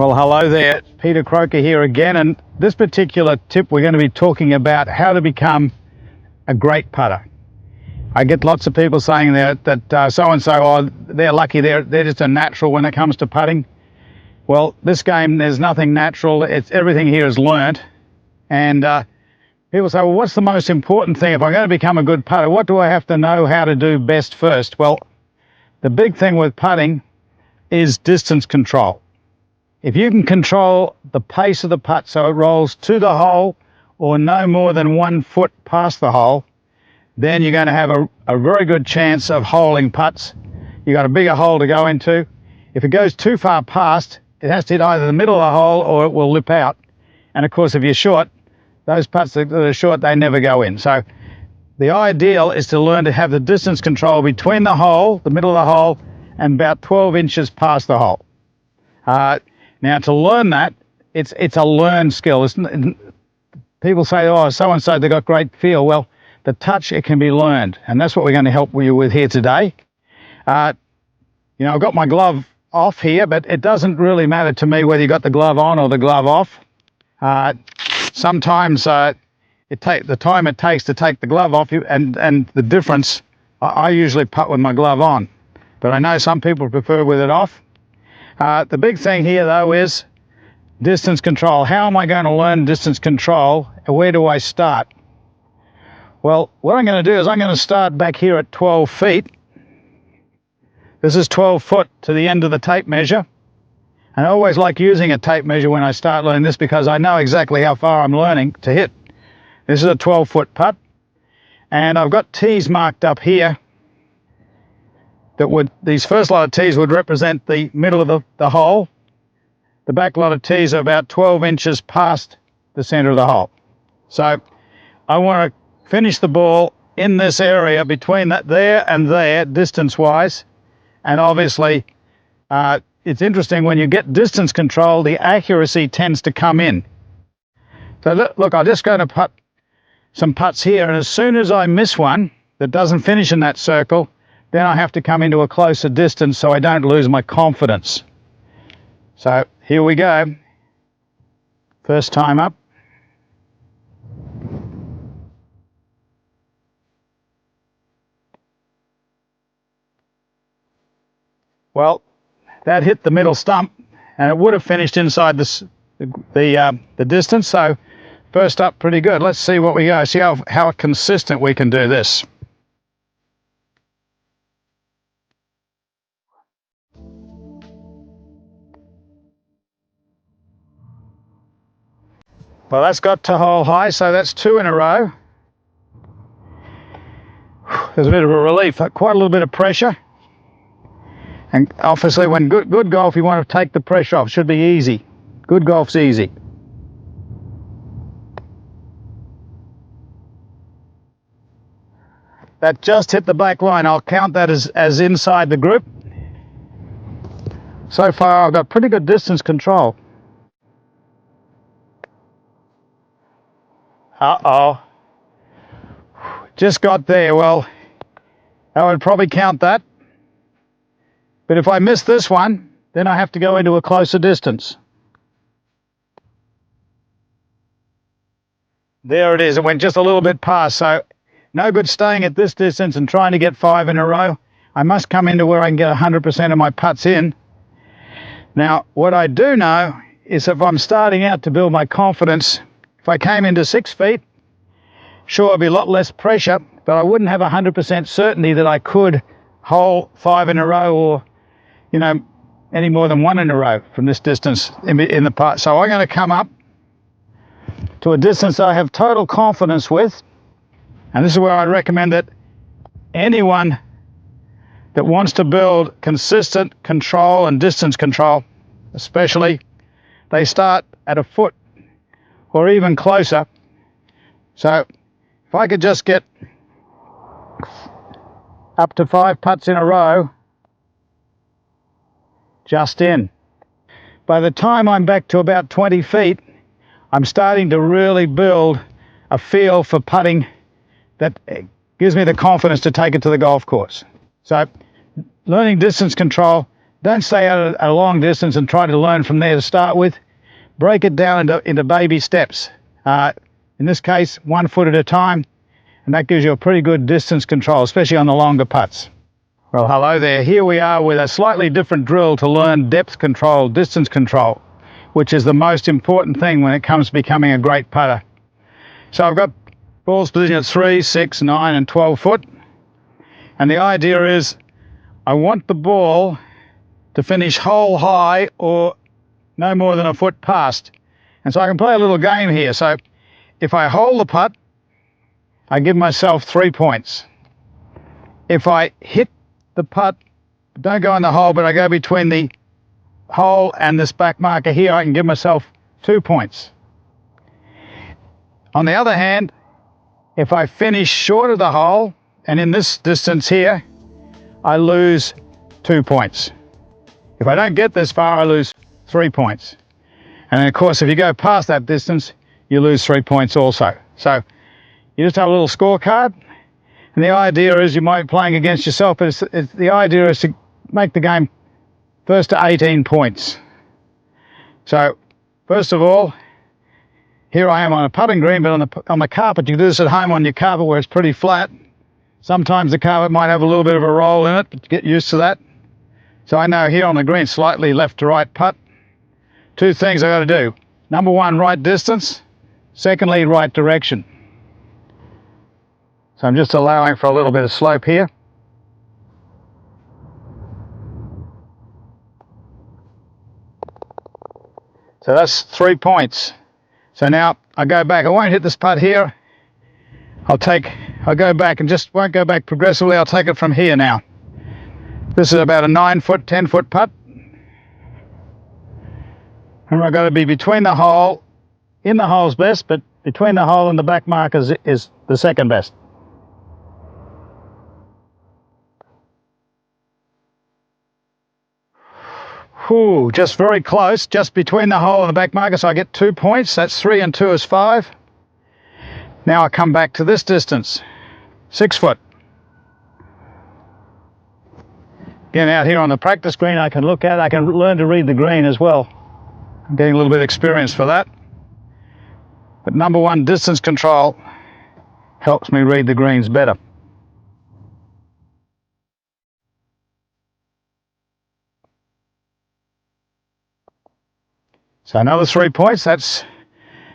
Well, hello there, Peter Croker here again, and this particular tip we're going to be talking about how to become a great putter. I get lots of people saying that so-and-so, oh, they're lucky, they're just a natural when it comes to putting. Well, this game, there's nothing natural, everything here is learnt, and people say, well, what's the most important thing? If I'm going to become a good putter, what do I have to know how to do best first? Well, the big thing with putting is distance control. If you can control the pace of the putt so it rolls to the hole or no more than 1 foot past the hole, then you're going to have a very good chance of holing putts. You've got a bigger hole to go into. If it goes too far past, it has to hit either the middle of the hole or it will lip out. And of course, if you're short, those putts that are short, they never go in. So the ideal is to learn to have the distance control between the hole, the middle of the hole, and about 12 inches past the hole. Now, to learn that, it's a learned skill. People say, oh, so-and-so, they've got great feel. Well, the touch, it can be learned. And that's what we're going to help you with here today. I've got my glove off here, but it doesn't really matter to me whether you got the glove on or the glove off. Sometimes the time it takes to take the glove off you and the difference, I usually putt with my glove on. But I know some people prefer with it off. The big thing here, though, is distance control. How am I going to learn distance control, and where do I start? Well, what I'm going to do is I'm going to start back here at 12 feet. This is 12 foot to the end of the tape measure. And I always like using a tape measure when I start learning this because I know exactly how far I'm learning to hit. This is a 12-foot putt. And I've got tees marked up here. These first lot of tees would represent the middle of the hole. The back lot of tees are about 12 inches past the center of the hole. So I want to finish the ball in this area between that there and there, distance-wise. And obviously, it's interesting when you get distance control, the accuracy tends to come in. So look, I'm just going to putt some putts here, and as soon as I miss one that doesn't finish in that circle, then I have to come into a closer distance so I don't lose my confidence. So here we go. First time up. Well, that hit the middle stump and it would have finished inside the distance. So first up, pretty good. Let's see what we go. See how consistent we can do this. Well, that's got to hole high, so that's 2 in a row. There's a bit of a relief, quite a little bit of pressure. And obviously when good golf, you want to take the pressure off. It should be easy. Good golf's easy. That just hit the black line. I'll count that as inside the group. So far I've got pretty good distance control. Uh-oh. Just got there. Well, I would probably count that. But if I miss this one, then I have to go into a closer distance. There it is. It went just a little bit past. So no good staying at this distance and trying to get 5 in a row. I must come into where I can get 100% of my putts in. Now, what I do know is if I'm starting out to build my confidence, if I came into 6 feet, sure, it'd be a lot less pressure, but I wouldn't have 100% certainty that I could hole 5 in a row or, any more than 1 in a row from this distance in the putt. So I'm going to come up to a distance I have total confidence with. And this is where I'd recommend that anyone that wants to build consistent control and distance control, especially, they start at a foot or even closer. So if I could just get up to 5 putts in a row, just in. By the time I'm back to about 20 feet, I'm starting to really build a feel for putting that gives me the confidence to take it to the golf course. So learning distance control don't stay at a long distance and try to learn from there to start with. Break it down into baby steps. In this case, 1 foot at a time, and that gives you a pretty good distance control, especially on the longer putts. Well, hello there. Here we are with a slightly different drill to learn depth control, distance control, which is the most important thing when it comes to becoming a great putter. So I've got balls positioned at 3, 6, 9 and 12 foot. And the idea is I want the ball to finish hole high or no more than a foot past. And so I can play a little game here. So if I hold the putt, I give myself 3 points. If I hit the putt, don't go in the hole, but I go between the hole and this back marker here, I can give myself 2 points. On the other hand, if I finish short of the hole, and in this distance here, I lose 2 points. If I don't get this far, I lose 3 points. And then of course, if you go past that distance, you lose 3 points also. So you just have a little scorecard. And the idea is, you might be playing against yourself, but the idea is to make the game first to 18 points. So first of all, here I am on a putting green, but on the carpet. You do this at home on your carpet where it's pretty flat. Sometimes the carpet might have a little bit of a roll in it, but get used to that. So I know here on the green, slightly left to right putt. 2 things I got to do. Number 1, right distance. Secondly, right direction. So I'm just allowing for a little bit of slope here. So that's 3 points. So now I go back. I won't hit this putt here. I'll go back and just won't go back progressively. I'll take it from here now. This is about a 9 foot, 10 foot putt. And I've got to be between the hole. In the hole's best, but between the hole and the back markers is the second best. Whew, just very close, just between the hole and the back marker, so I get 2 points. That's 3 and 2 is 5. Now I come back to this distance, 6 foot. Again, out here on the practice green, I can look at it. I can learn to read the green as well. I'm getting a little bit of experience for that. But number 1, distance control helps me read the greens better. So another 3 points, that's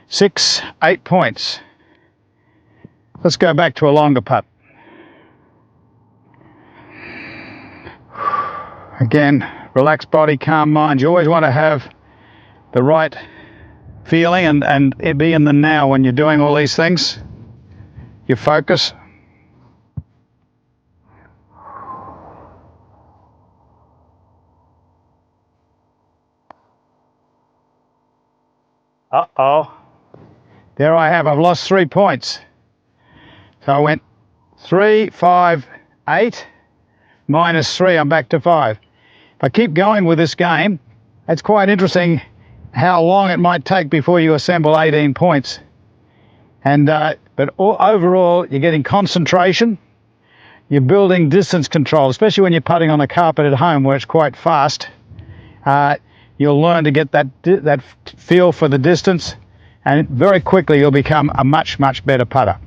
6, 8 points. Let's go back to a longer putt. Again, relaxed body, calm mind. You always want to have the right feeling and be in the now when you're doing all these things. You focus. Uh-oh. There I have. I've lost 3 points. So I went 3, 5, 8, minus 3. I'm back to 5. If I keep going with this game, it's quite interesting how long it might take before you assemble 18 points. And but overall, you're getting concentration. You're building distance control, especially when you're putting on the carpet at home where it's quite fast. You'll learn to get that feel for the distance, and very quickly you'll become a much, much better putter.